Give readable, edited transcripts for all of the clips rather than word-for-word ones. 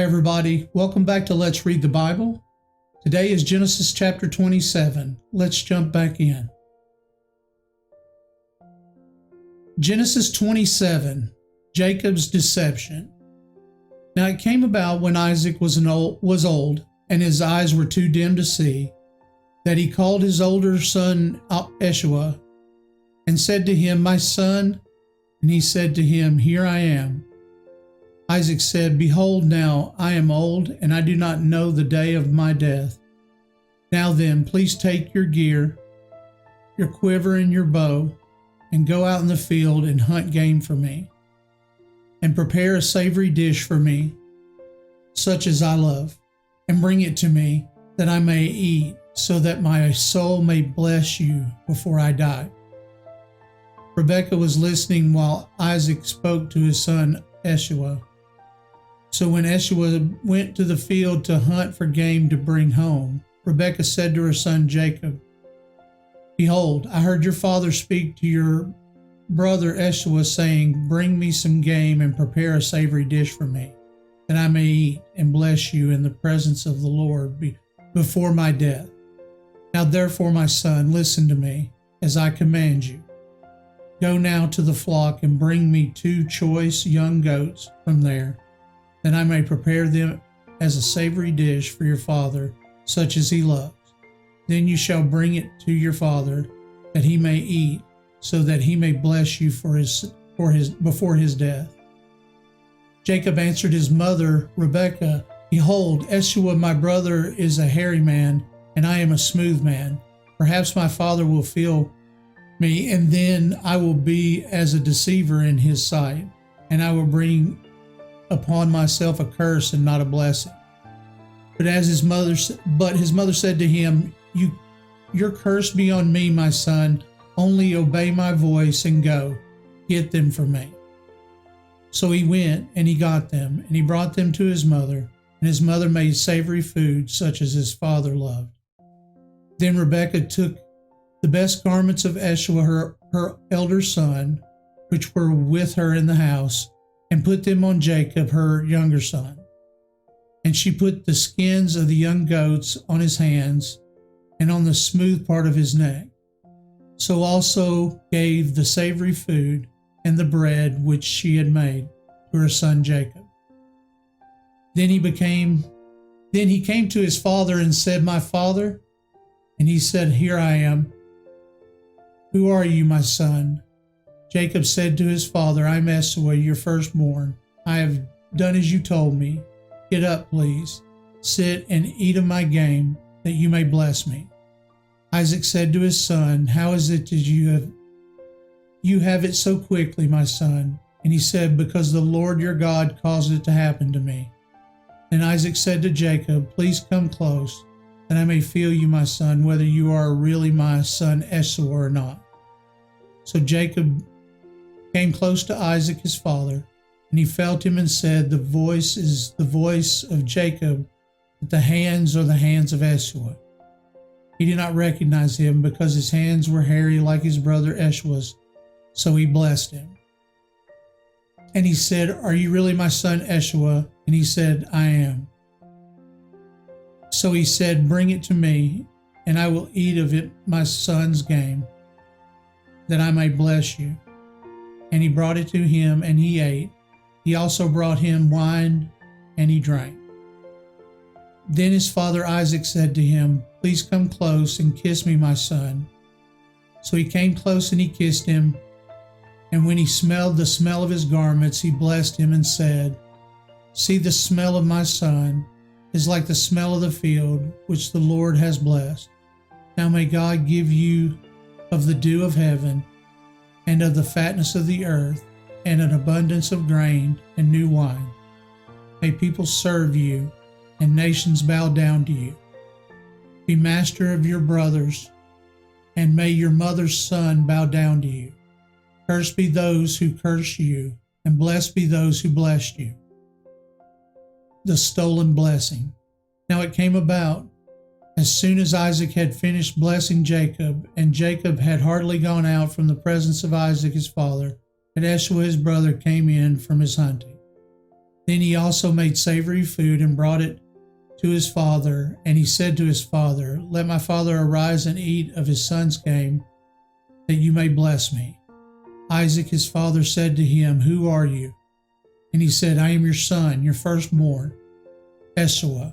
everybody. Welcome back to Let's Read the Bible. Today is Genesis chapter 27. Let's jump back in. Genesis 27, Jacob's deception. Now it came about when Isaac was old, and his eyes were too dim to see, that he called his older son Esau, and said to him, "My son." And he said to him, "Here I am." Isaac said, "Behold, now I am old, and I do not know the day of my death. Now then, please take your gear, your quiver and your bow, and go out in the field and hunt game for me, and prepare a savory dish for me, such as I love, and bring it to me, that I may eat, so that my soul may bless you before I die." Rebekah was listening while Isaac spoke to his son Esau. So when Esau went to the field to hunt for game to bring home, Rebekah said to her son Jacob, "Behold, I heard your father speak to your brother Esau, saying, 'Bring me some game and prepare a savory dish for me, that I may eat and bless you in the presence of the Lord before my death. Now therefore, my son, listen to me, as I command you. Go now to the flock and bring me 2 choice young goats from there, that I may prepare them as a savory dish for your father, such as he loves. Then you shall bring it to your father, that he may eat, so that he may bless you before his death." Jacob answered his mother Rebekah, "Behold, Esau my brother is a hairy man, and I am a smooth man. Perhaps my father will feel me, and then I will be as a deceiver in his sight, and I will bring upon myself a curse and not a blessing." But his mother said to him, Your curse be on me, my son. Only obey my voice and go, get them for me." So he went, and he got them, and he brought them to his mother, and his mother made savory food, such as his father loved. Then Rebekah took the best garments of Esau, her elder son, which were with her in the house, and put them on Jacob, her younger son. And she put the skins of the young goats on his hands and on the smooth part of his neck. So also gave the savory food and the bread which she had made to her son Jacob. Then he came to his father and said, "My father?" And he said, "Here I am." "Who are you, my son?" Jacob said to his father, "I am Esau, your firstborn. I have done as you told me. Get up, please. Sit and eat of my game, that you may bless me." Isaac said to his son, "How is it that you have it so quickly, my son?" And he said, "Because the Lord your God caused it to happen to me." Then Isaac said to Jacob, "Please come close, that I may feel you, my son, whether you are really my son Esau or not." So Jacob came close to Isaac his father, and he felt him and said, "The voice is the voice of Jacob, but the hands are the hands of Esau." He did not recognize him, because his hands were hairy like his brother Esau's, so he blessed him. And he said, "Are you really my son Esau?" And he said, "I am." So he said, "Bring it to me, and I will eat of it my son's game, that I may bless you." And he brought it to him, and he ate. He also brought him wine, and he drank. Then his father Isaac said to him, "Please come close and kiss me, my son." So he came close and he kissed him. And when he smelled the smell of his garments, he blessed him and said, "See, the smell of my son is like the smell of the field, which the Lord has blessed. Now may God give you of the dew of heaven, and of the fatness of the earth, and an abundance of grain and new wine. May people serve you, and nations bow down to you. Be master of your brothers, and may your mother's son bow down to you. Cursed be those who curse you, and blessed be those who bless you." The stolen blessing. Now it came about, as soon as Isaac had finished blessing Jacob, and Jacob had hardly gone out from the presence of Isaac his father, that Esau his brother came in from his hunting. Then he also made savory food and brought it to his father. And he said to his father, "Let my father arise and eat of his son's game, that you may bless me." Isaac his father said to him, "Who are you?" And he said, "I am your son, your firstborn, Esau."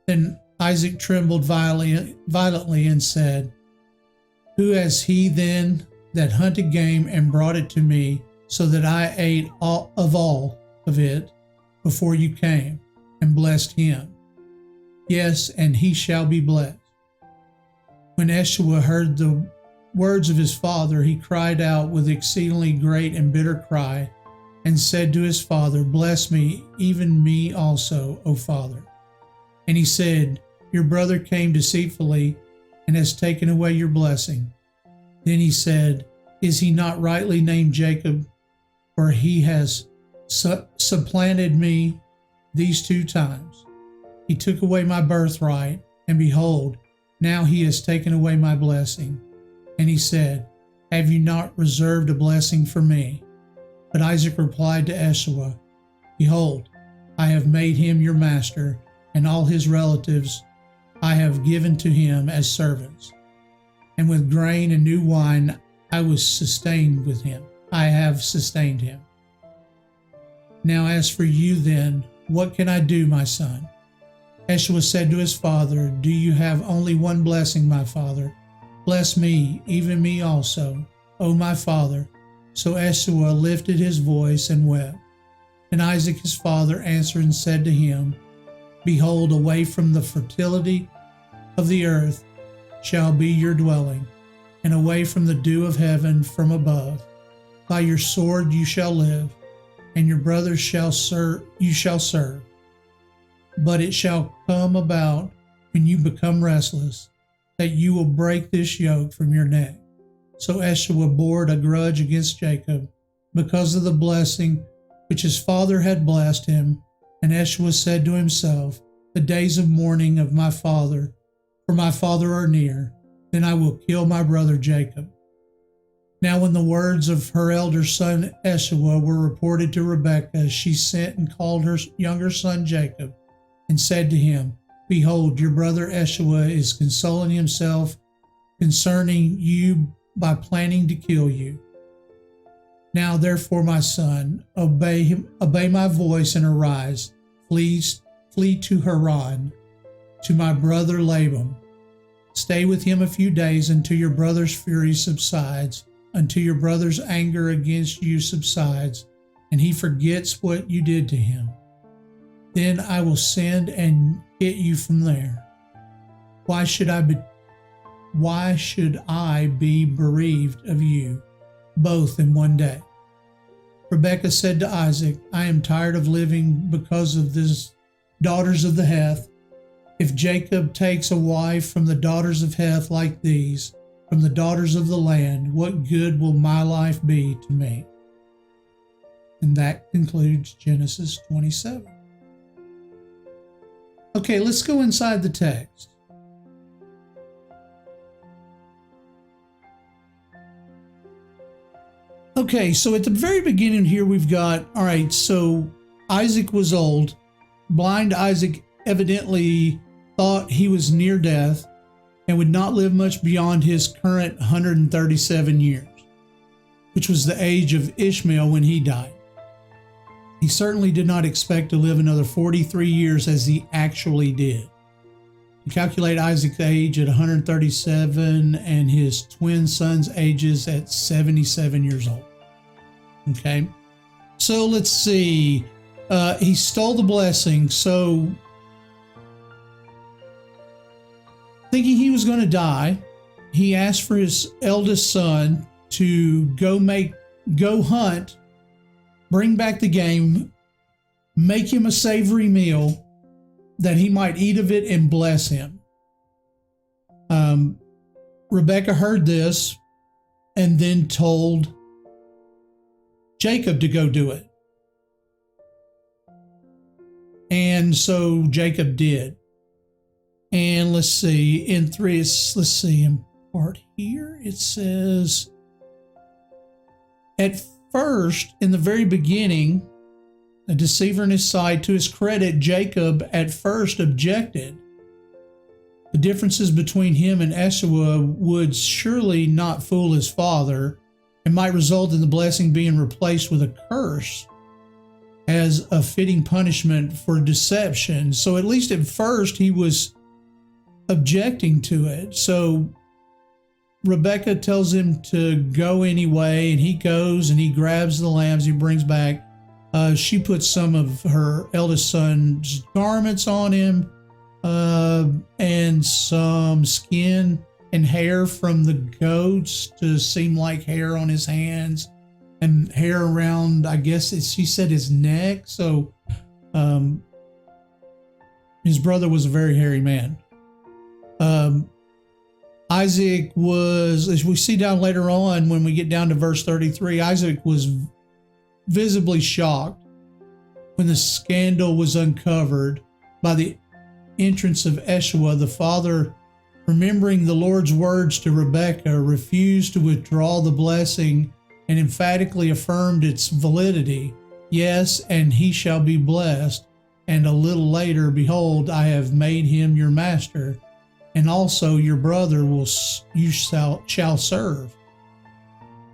Then Isaac trembled violently and said, "Who is he then that hunted game and brought it to me, so that I ate all of it before you came, and blessed him? Yes, and he shall be blessed." When Esau heard the words of his father, he cried out with exceedingly great and bitter cry, and said to his father, "Bless me, even me also, O father." And he said, "Your brother came deceitfully and has taken away your blessing." Then he said, "Is he not rightly named Jacob? For he has supplanted me these 2 times. He took away my birthright, and behold, now he has taken away my blessing." And he said, "Have you not reserved a blessing for me?" But Isaac replied to Esau, "Behold, I have made him your master, and all his relatives I have given to him as servants. And with grain and new wine I have sustained him. Now as for you then, what can I do, my son?" Esau said to his father, "Do you have only one blessing, my father? Bless me, even me also, O my father." So Esau lifted his voice and wept. And Isaac his father answered and said to him, "Behold, away from the fertility of the earth shall be your dwelling, and away from the dew of heaven from above. By your sword you shall live, and your brothers you shall serve. But it shall come about when you become restless, that you will break this yoke from your neck." So Esau bore a grudge against Jacob because of the blessing which his father had blessed him. And Esau said to himself, "The days of mourning of my father, for my father are near, then I will kill my brother Jacob." Now when the words of her elder son Esau were reported to Rebekah, she sent and called her younger son Jacob, and said to him, "Behold, your brother Esau is consoling himself concerning you by planning to kill you. Now therefore, my son, obey my voice and arise, flee to Haran, to my brother Laban. Stay with him a few days until your brother's fury subsides, until your brother's anger against you subsides, and he forgets what you did to him. Then I will send and get you from there. Why should I be bereaved of you both in one day?" Rebekah said to Isaac, "I am tired of living because of these daughters of the Heth. If Jacob takes a wife from the daughters of Heth like these, from the daughters of the land, what good will my life be to me?" And that concludes Genesis 27. Okay, let's go inside the text. Okay, so at the very beginning here we've got, all right, so Isaac was old. Blind Isaac evidently thought he was near death and would not live much beyond his current 137 years, which was the age of Ishmael when he died. He certainly did not expect to live another 43 years as he actually did. To calculate Isaac's age at 137 and his twin sons' ages at 77 years old. Okay, so let's see. He stole the blessing. So thinking he was going to die, he asked for his eldest son to go hunt, bring back the game, make him a savory meal that he might eat of it and bless him. Rebekah heard this and then told Jacob to go do it. And so Jacob did. And let's see, in part here, it says, at first, in the very beginning, a deceiver in his sight. To his credit, Jacob at first objected. The differences between him and Esau would surely not fool his father and might result in the blessing being replaced with a curse as a fitting punishment for deception. So at least at first he was objecting to it. So Rebekah tells him to go anyway, and he goes and he grabs the lambs he brings back. She puts some of her eldest son's garments on him, and some skin and hair from the goats to seem like hair on his hands, and hair around, I guess she said, his neck. So his brother was a very hairy man. Isaac was, as we see down later on when we get down to verse 33, Isaac was visibly shocked when the scandal was uncovered by the entrance of Esau. The father, remembering the Lord's words to Rebekah, refused to withdraw the blessing and emphatically affirmed its validity. Yes, and he shall be blessed. And a little later, behold, I have made him your master, and also your brother shall serve.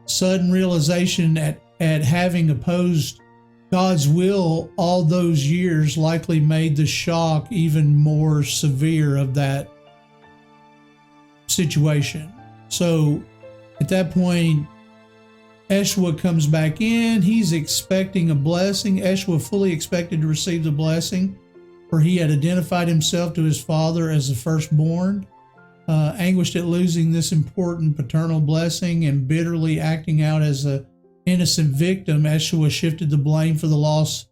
Sudden realization at having opposed God's will all those years likely made the shock even more severe of that situation. So at that point, Esau comes back in. He's expecting a blessing. Esau fully expected to receive the blessing, for he had identified himself to his father as the firstborn. Anguished at losing this important paternal blessing and bitterly acting out as an innocent victim, Esau shifted the blame for the loss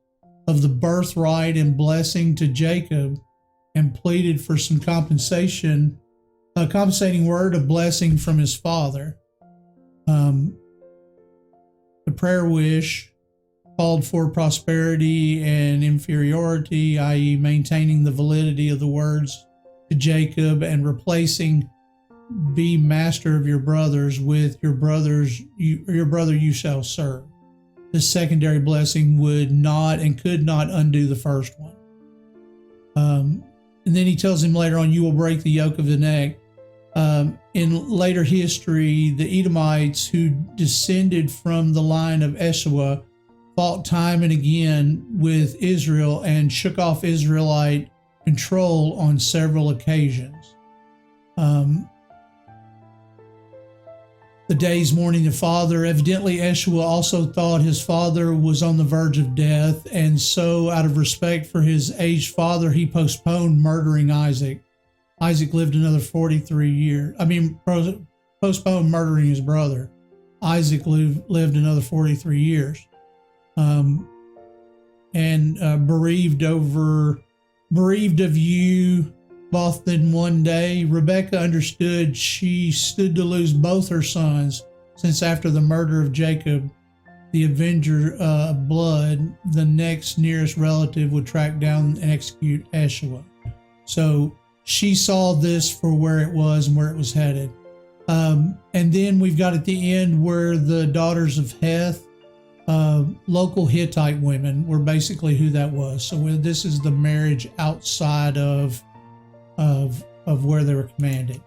of the birthright and blessing to Jacob and pleaded for some compensating word of blessing from his father. The prayer wish called for prosperity and inferiority, i.e., maintaining the validity of the words to Jacob and replacing "be master of your brothers" with your brother you shall serve. This secondary blessing would not and could not undo the first one. And then he tells him later on, you will break the yoke of the neck. In later history, the Edomites, who descended from the line of Esau, fought time and again with Israel and shook off Israelite control on several occasions. The days mourning the father, evidently Esau also thought his father was on the verge of death, and so out of respect for his aged father, he postponed murdering Isaac. Isaac lived another 43 years. Postponed murdering his brother. Isaac lived another 43 years. Bereaved of you both in one day, Rebekah understood she stood to lose both her sons, since after the murder of Jacob, the avenger of blood, the next nearest relative would track down and execute Esau. So she saw this for where it was and where it was headed. And then we've got at the end where the daughters of Heth, local Hittite women, were basically who that was. So this is the marriage outside of where they were commanded.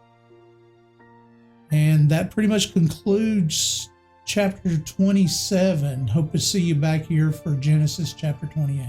And that pretty much concludes chapter 27. Hope to see you back here for Genesis chapter 28.